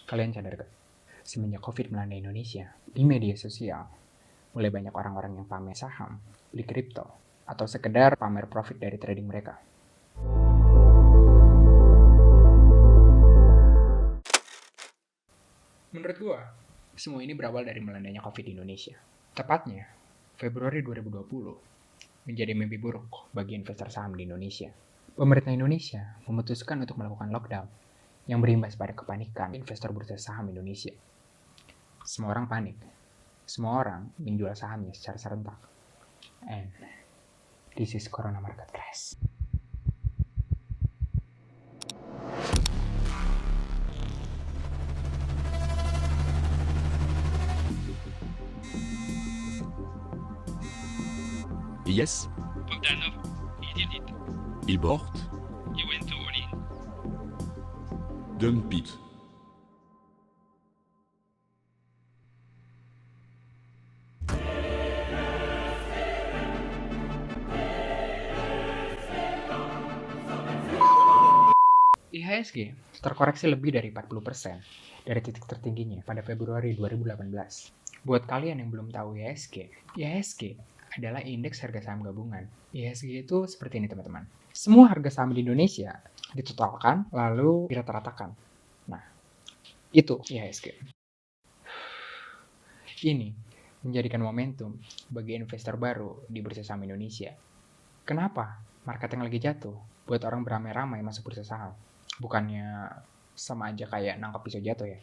Kalian sadar gak? Semenjak COVID melanda Indonesia, di media sosial, mulai banyak orang-orang yang pamer saham, beli kripto, atau sekedar pamer profit dari trading mereka. Menurut gua, semua ini berawal dari melandanya COVID di Indonesia. Tepatnya, Februari 2020 menjadi mimpi buruk bagi investor saham di Indonesia. Pemerintah Indonesia memutuskan untuk melakukan lockdown yang berimbas pada kepanikan investor bursa saham Indonesia. Semua orang panik. Semua orang menjual sahamnya secara serentak. And this is Corona Market Crash. Yes, Bogdanov, he did it. il porte, He went to all in. dump it. IHSG terkoreksi lebih dari 40% dari titik tertingginya pada Februari 2018. Buat kalian yang belum tahu IHSG adalah indeks harga saham gabungan. IHSG itu seperti ini teman-teman. Semua harga saham di Indonesia ditotalkan lalu dirata-ratakan. Nah, itu IHSG. Ini menjadikan momentum bagi investor baru di bursa saham Indonesia. Kenapa? Market yang lagi jatuh buat orang beramai-ramai masuk bursa saham. Bukannya sama aja kayak nangkap pisau jatuh ya.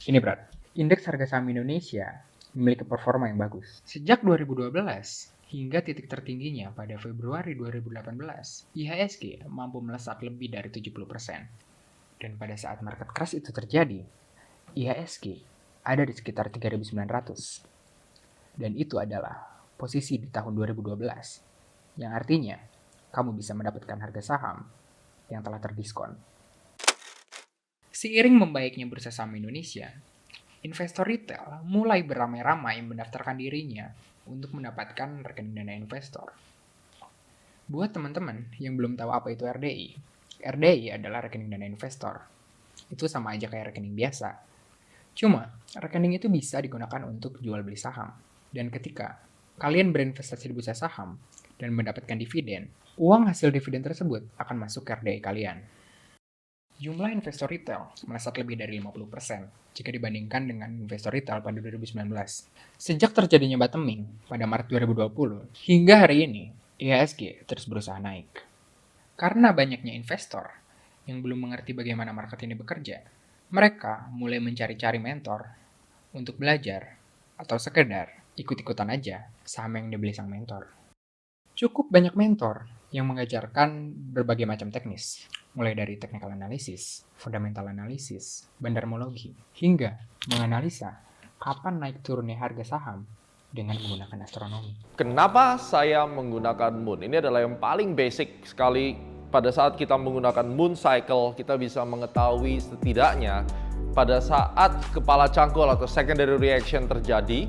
Ini berat. Indeks harga saham Indonesia memiliki performa yang bagus. Sejak 2012 hingga titik tertingginya pada Februari 2018, IHSG mampu melesat lebih dari 70%. Dan pada saat market crash itu terjadi, IHSG ada di sekitar 3.900. Dan itu adalah posisi di tahun 2012, yang artinya kamu bisa mendapatkan harga saham yang telah terdiskon. Seiring membaiknya bursa saham Indonesia, investor retail mulai beramai-ramai mendaftarkan dirinya untuk mendapatkan rekening dana investor. Buat teman-teman yang belum tahu apa itu RDI, RDI adalah rekening dana investor. Itu sama aja kayak rekening biasa. Cuma, rekening itu bisa digunakan untuk jual beli saham. Dan ketika kalian berinvestasi di bursa saham dan mendapatkan dividen, uang hasil dividen tersebut akan masuk ke RDI kalian. Jumlah investor retail melesat lebih dari 50% jika dibandingkan dengan investor retail pada 2019. Sejak terjadinya bottoming pada Maret 2020 hingga hari ini, IHSG terus berusaha naik. Karena banyaknya investor yang belum mengerti bagaimana market ini bekerja, mereka mulai mencari-cari mentor untuk belajar atau sekedar ikut-ikutan aja saham yang dibeli sang mentor. Cukup banyak mentor yang mengajarkan berbagai macam teknis, mulai dari technical analysis, fundamental analysis, bandarmologi, hingga menganalisa kapan naik turunnya harga saham dengan menggunakan astronomi. Kenapa saya menggunakan moon? Ini adalah yang paling basic sekali. Pada saat kita menggunakan moon cycle, kita bisa mengetahui setidaknya pada saat kepala cangkul atau secondary reaction terjadi,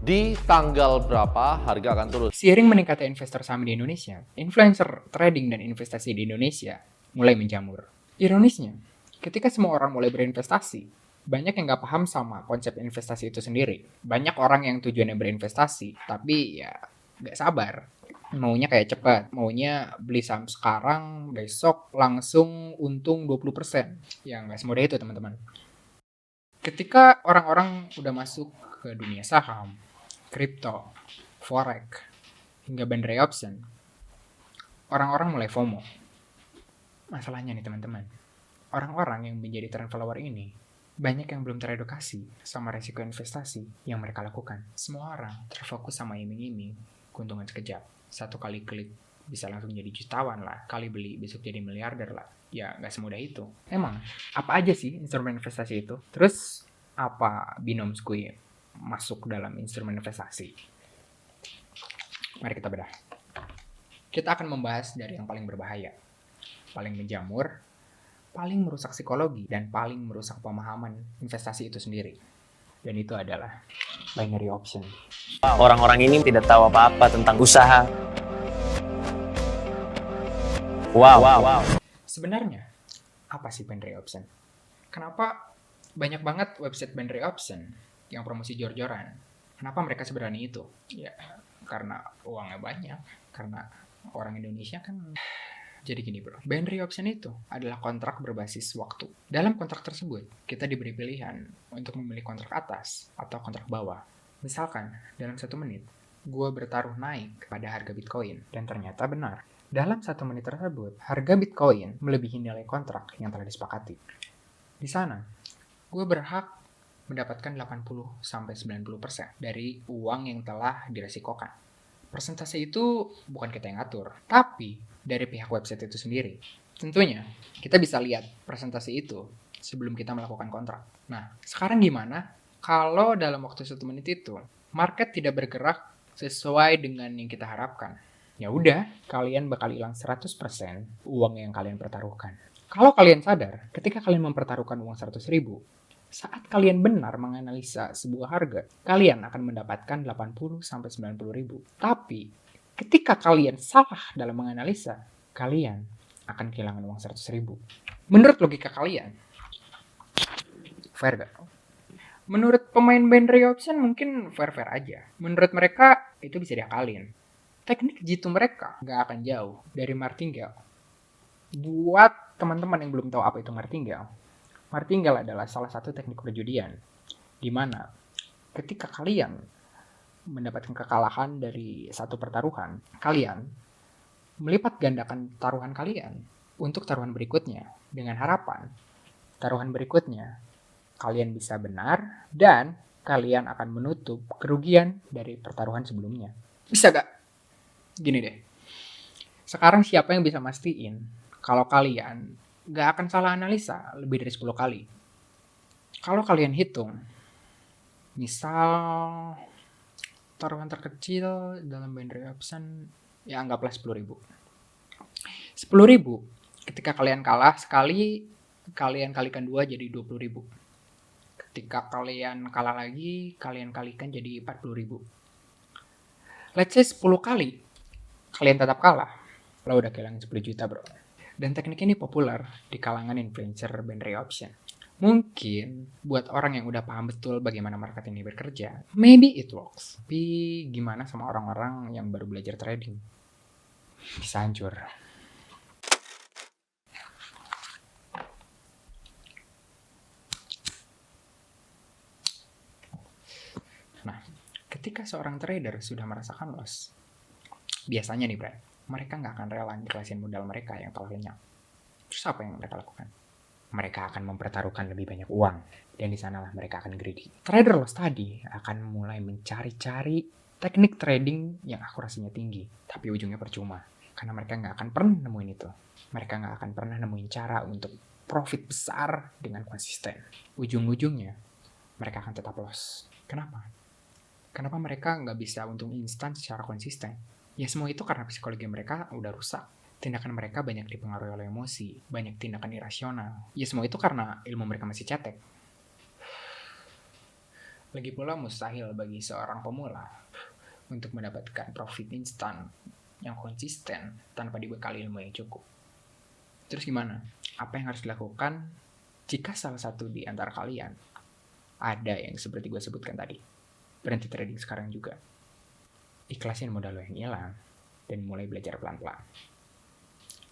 di tanggal berapa harga akan turun. Seiring meningkatnya investor saham di Indonesia, influencer trading dan investasi di Indonesia mulai menjamur. Ironisnya, ketika semua orang mulai berinvestasi, banyak yang nggak paham sama konsep investasi itu sendiri. Banyak orang yang tujuannya berinvestasi, tapi ya nggak sabar. Maunya kayak cepat, maunya beli saham sekarang, besok langsung untung 20%. Ya nggak semudah itu teman-teman. Ketika orang-orang udah masuk ke dunia saham, kripto, forex, hingga binary option, orang-orang mulai FOMO. Masalahnya nih teman-teman, orang-orang yang menjadi trend follower ini, banyak yang belum teredukasi sama resiko investasi yang mereka lakukan. Semua orang terfokus sama iming-iming, keuntungan sekejap. Satu kali klik bisa langsung jadi jutawan lah, kali beli besok jadi miliarder lah. Ya nggak semudah itu. Emang, apa aja sih instrumen investasi itu? Terus, apa binom squid masuk dalam instrumen investasi? Mari kita bedah. Kita akan membahas dari yang paling berbahaya, paling menjamur, paling merusak psikologi, dan paling merusak pemahaman investasi itu sendiri. Dan itu adalah binary option. Orang-orang ini tidak tahu apa-apa tentang usaha. Wow. Sebenarnya, apa sih binary option? Kenapa banyak banget website binary option yang promosi jor-joran? Kenapa mereka seberani itu? Ya, karena uangnya banyak. Karena orang Indonesia kan. Jadi gini bro, binary option itu adalah kontrak berbasis waktu. Dalam kontrak tersebut, kita diberi pilihan untuk memilih kontrak atas atau kontrak bawah. Misalkan, dalam 1 menit, gue bertaruh naik pada harga Bitcoin. Dan ternyata benar. Dalam 1 menit tersebut, harga Bitcoin melebihi nilai kontrak yang telah disepakati. Di sana, gue berhak mendapatkan 80-90% dari uang yang telah diresikokan. Persentase itu bukan kita yang atur, tapi dari pihak website itu sendiri. Tentunya, kita bisa lihat persentase itu sebelum kita melakukan kontrak. Nah, sekarang gimana kalau dalam waktu 1 menit itu, market tidak bergerak sesuai dengan yang kita harapkan? Ya udah, kalian bakal hilang 100% uang yang kalian pertaruhkan. Kalau kalian sadar, ketika kalian mempertaruhkan uang 100.000, saat kalian benar menganalisa sebuah harga, kalian akan mendapatkan 80-90.000. Tapi, ketika kalian salah dalam menganalisa, kalian akan kehilangan uang 100.000. Menurut logika kalian, fair gak? Menurut pemain binary option mungkin fair-fair aja. Menurut mereka, itu bisa diakalin. Teknik jitu mereka gak akan jauh dari martingale. Buat teman-teman yang belum tahu apa itu martingale, martingale adalah salah satu teknik perjudian, di mana ketika kalian mendapatkan kekalahan dari satu pertaruhan, kalian melipat gandakan taruhan kalian untuk taruhan berikutnya, dengan harapan taruhan berikutnya kalian bisa benar dan kalian akan menutup kerugian dari pertaruhan sebelumnya. Bisa gak? Gini deh, sekarang siapa yang bisa mastiin kalau kalian gak akan salah analisa lebih dari 10 kali? Kalau kalian hitung, misal taruhan terkecil dalam binary option, ya anggaplah 10.000. 10.000, ketika kalian kalah sekali, kalian kalikan 2 jadi 20.000. Ketika kalian kalah lagi, kalian kalikan jadi 40.000. Let's say 10 kali, kalian tetap kalah, lo udah kehilangan 10 juta bro. Dan teknik ini populer di kalangan influencer binary option. Mungkin buat orang yang udah paham betul bagaimana market ini bekerja, maybe it works. Tapi gimana sama orang-orang yang baru belajar trading? Bisa hancur. Nah, ketika seorang trader sudah merasakan loss, biasanya nih Brad, mereka nggak akan rela ikhlasin modal mereka yang telah lenyap. Terus apa yang mereka lakukan? Mereka akan mempertaruhkan lebih banyak uang, dan di sanalah mereka akan greedy. Trader loss tadi akan mulai mencari-cari teknik trading yang akurasinya tinggi, tapi ujungnya percuma, karena mereka nggak akan pernah nemuin itu. Mereka nggak akan pernah nemuin cara untuk profit besar dengan konsisten. Ujung-ujungnya, mereka akan tetap loss. Kenapa? Kenapa mereka nggak bisa untung instan secara konsisten? Ya semua itu karena psikologi mereka udah rusak. Tindakan mereka banyak dipengaruhi oleh emosi, banyak tindakan irasional. Ya semua itu karena ilmu mereka masih cetek. Lagi pula mustahil bagi seorang pemula untuk mendapatkan profit instan yang konsisten tanpa dibekali ilmu yang cukup. Terus gimana? Apa yang harus dilakukan jika salah satu di antara kalian ada yang seperti gue sebutkan tadi? Berhenti trading sekarang juga. Ikhlasin modal lo yang hilang dan mulai belajar pelan-pelan.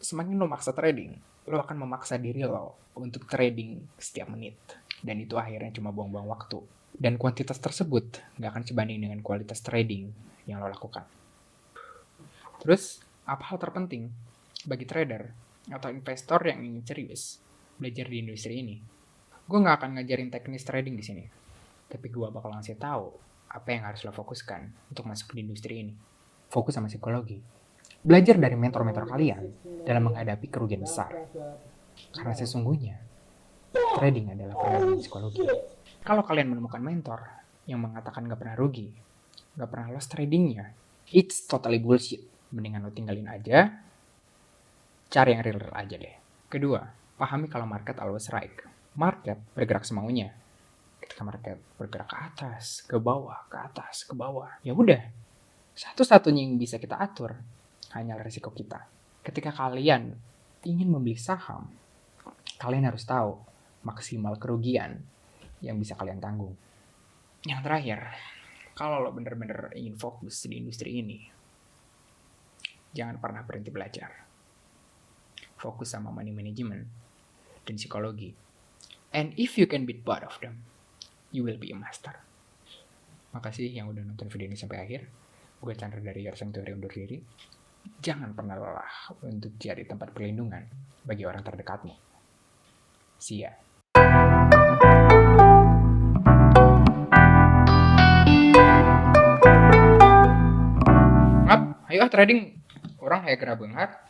Semakin lo maksa trading, lo akan memaksa diri lo untuk trading setiap menit. Dan itu akhirnya cuma buang-buang waktu. Dan kuantitas tersebut gak akan sebanding dengan kualitas trading yang lo lakukan. Terus, apa hal terpenting bagi trader atau investor yang ingin serius belajar di industri ini? Gue gak akan ngajarin teknis trading di sini. Tapi gue bakal ngasih tahu apa yang harus lo fokuskan untuk masuk di industri ini. Fokus sama psikologi. Belajar dari mentor-mentor kalian dalam menghadapi kerugian besar. Karena sesungguhnya, trading adalah permainan psikologi. Kalau kalian menemukan mentor yang mengatakan gak pernah rugi, gak pernah loss tradingnya, it's totally bullshit. Mendingan lo tinggalin aja, cari yang real aja deh. Kedua, pahami kalau market always right. Market bergerak semaunya. Ketika market bergerak ke atas, ke bawah, ke atas, ke bawah, ya udah. Satu-satunya yang bisa kita atur hanyalah risiko kita. Ketika kalian ingin membeli saham, kalian harus tahu maksimal kerugian yang bisa kalian tanggung. Yang terakhir, kalau lo bener-bener ingin fokus di industri ini, jangan pernah berhenti belajar. Fokus sama money management dan psikologi. And if you can beat both of them, you will be a master. Makasih yang udah nonton video ini sampai akhir. Gue Chandra dari Your Sanctuary undur diri. Jangan pernah lelah untuk jadi tempat perlindungan bagi orang terdekatmu. See ya. Ngap, ayo trading. Orang kayak kena bengat.